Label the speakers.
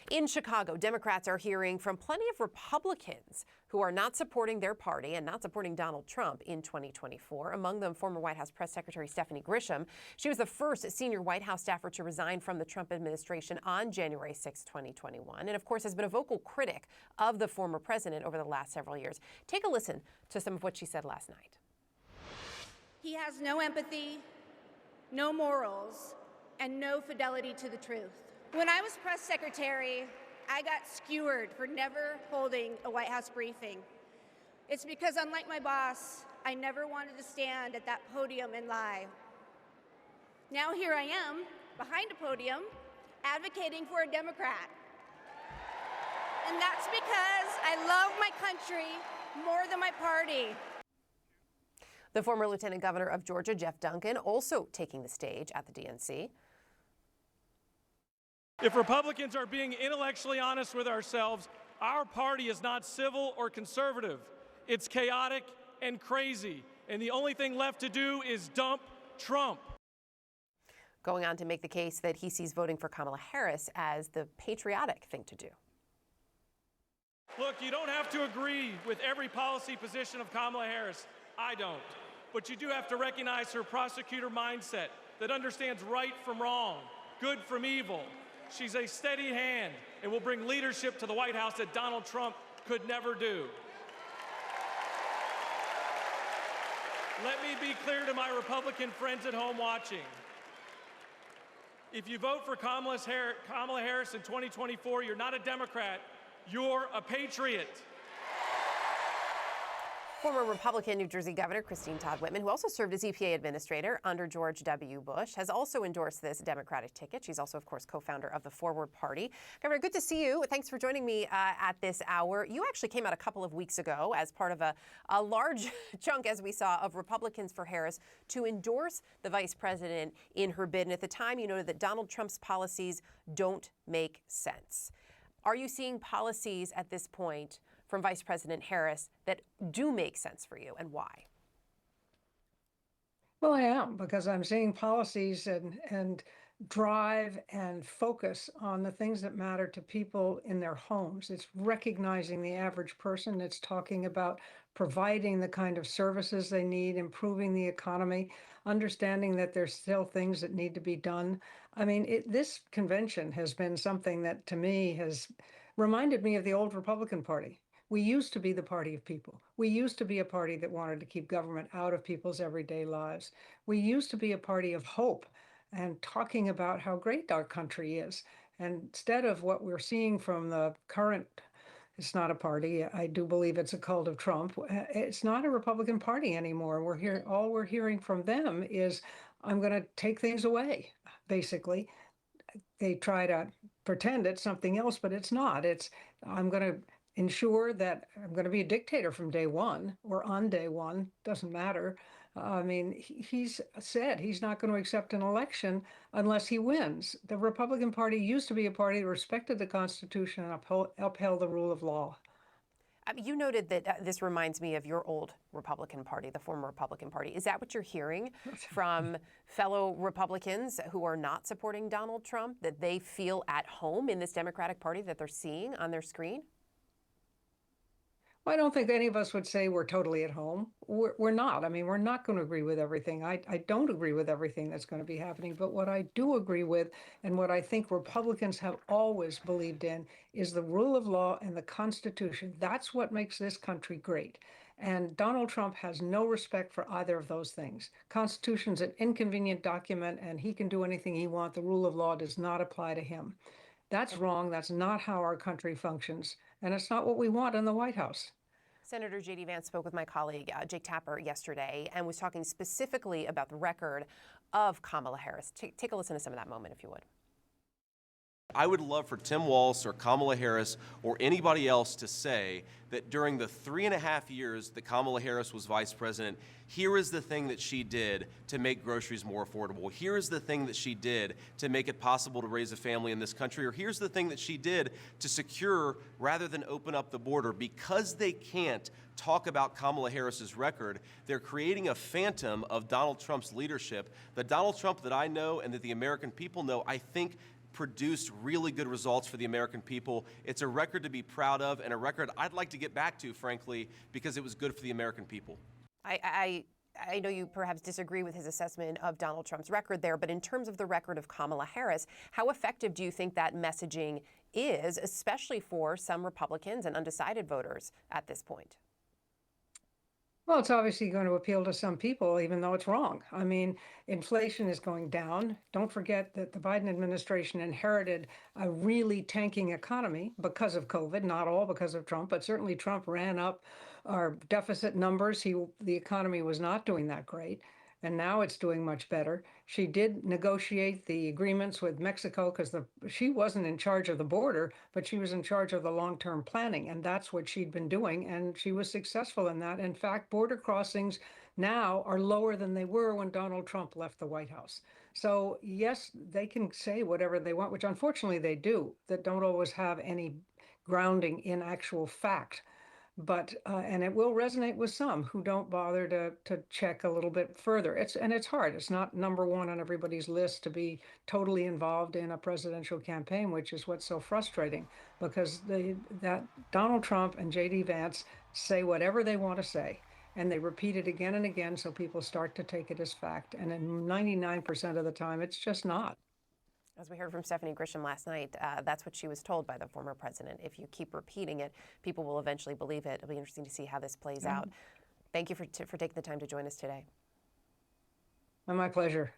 Speaker 1: In Chicago, Democrats are hearing from plenty of Republicans who are not supporting their party and not supporting Donald Trump in 2024. Among them, former White House Press Secretary Stephanie Grisham. She was the first senior White House staffer to resign from the Trump administration on January 6, 2021, and of course has been a vocal critic of the former president over the last several years. Take a listen to some of what she said last night.
Speaker 2: He has no empathy, no morals, and no fidelity to the truth. When I was press secretary, I got skewered for never holding a White House briefing. It's because, unlike my boss, I never wanted to stand at that podium and lie. Now here I am, behind a podium, advocating for a Democrat. And that's because I love my country more than my party.
Speaker 1: The former Lieutenant Governor of Georgia, Jeff Duncan, also taking the stage at the DNC.
Speaker 3: If Republicans are being intellectually honest with ourselves, our party is not civil or conservative. It's chaotic and crazy. And the only thing left to do is dump Trump.
Speaker 1: Going on to make the case that he sees voting for Kamala Harris as the patriotic thing to do.
Speaker 3: Look, you don't have to agree with every policy position of Kamala Harris. I don't. But you do have to recognize her prosecutor mindset that understands right from wrong, good from evil. She's a steady hand and will bring leadership to the White House that Donald Trump could never do. Let me be clear to my Republican friends at home watching. If you vote for Kamala Harris in 2024, you're not a Democrat, you're a patriot.
Speaker 1: Former Republican New Jersey Governor Christine Todd Whitman, who also served as EPA administrator under George W. Bush, has also endorsed this Democratic ticket. She's also, of course, co-founder of the Forward Party. Governor, good to see you. Thanks for joining me at this hour. You actually came out a couple of weeks ago as part of a large chunk, as we saw, of Republicans for Harris to endorse the vice president in her bid. And at the time, you noted that Donald Trump's policies don't make sense. Are you seeing policies at this point from Vice President Harris that do make sense for you, and why?
Speaker 4: Well, I am, because I'm seeing policies and drive and focus on the things that matter to people in their homes. It's recognizing the average person. It's talking about providing the kind of services they need, improving the economy, understanding that there's still things that need to be done. I mean, this convention has been something that, to me, has reminded me of the old Republican Party. We used to be the party of people. We used to be a party that wanted to keep government out of people's everyday lives. We used to be a party of hope and talking about how great our country is. And instead of what we're seeing from the current, it's not a party, I do believe it's a cult of Trump, it's not a Republican Party anymore. All we're hearing from them is, I'm going to take things away, basically. They try to pretend it's something else, but it's not. I'm going to ensure that I'm going to be a dictator from day one or on day one, doesn't matter. I mean, he's said he's not going to accept an election unless he wins. The Republican Party used to be a party that respected the Constitution and upheld the rule of law.
Speaker 1: You noted that this reminds me of your old Republican Party, the former Republican Party. Is that what you're hearing from fellow Republicans who are not supporting Donald Trump, that they feel at home in this Democratic Party that they're seeing on their screen?
Speaker 4: I don't think any of us would say we're totally at home. We're not. I mean, we're not going to agree with everything. I don't agree with everything that's going to be happening. But what I do agree with, and what I think Republicans have always believed in, is the rule of law and the Constitution. That's what makes this country great. And Donald Trump has no respect for either of those things. Constitution's an inconvenient document, and he can do anything he wants. The rule of law does not apply to him. That's wrong. That's not how our country functions. And it's not what we want in the White House.
Speaker 1: Senator J.D. Vance spoke with my colleague Jake Tapper yesterday and was talking specifically about the record of Kamala Harris. Take a listen to some of that moment, if you would.
Speaker 5: I would love for Tim Walz or Kamala Harris or anybody else to say that during the 3.5 years that Kamala Harris was vice president, here is the thing that she did to make groceries more affordable. Here is the thing that she did to make it possible to raise a family in this country. Or here's the thing that she did to secure rather than open up the border. Because they can't talk about Kamala Harris's record, they're creating a phantom of Donald Trump's leadership. The Donald Trump that I know and that the American people know, I think, produced really good results for the American people. It's a record to be proud of, and a record I'd like to get back to, frankly, because it was good for the American people.
Speaker 1: I know you perhaps disagree with his assessment of Donald Trump's record there, but in terms of the record of Kamala Harris, how effective do you think that messaging is, especially for some Republicans and undecided voters at this point?
Speaker 4: Well, it's obviously going to appeal to some people, even though it's wrong. I mean, inflation is going down. Don't forget that the Biden administration inherited a really tanking economy because of COVID, not all because of Trump, but certainly Trump ran up our deficit numbers. The economy was not doing that great, and now it's doing much better. She did negotiate the agreements with Mexico because she wasn't in charge of the border, but she was in charge of the long-term planning, and that's what she'd been doing, and she was successful in that. In fact, border crossings now are lower than they were when Donald Trump left the White House. So yes, they can say whatever they want, which unfortunately they do, that don't always have any grounding in actual fact. But and it will resonate with some who don't bother to check a little bit further. It's hard. It's not number one on everybody's list to be totally involved in a presidential campaign, which is what's so frustrating, because that Donald Trump and J.D. Vance say whatever they want to say, and they repeat it again and again, so people start to take it as fact. And in 99% of the time, it's just not.
Speaker 1: As we heard from Stephanie Grisham last night, that's what she was told by the former president. If you keep repeating it, people will eventually believe it. It'll be interesting to see how this plays out. Thank you for taking the time to join us today.
Speaker 4: My pleasure.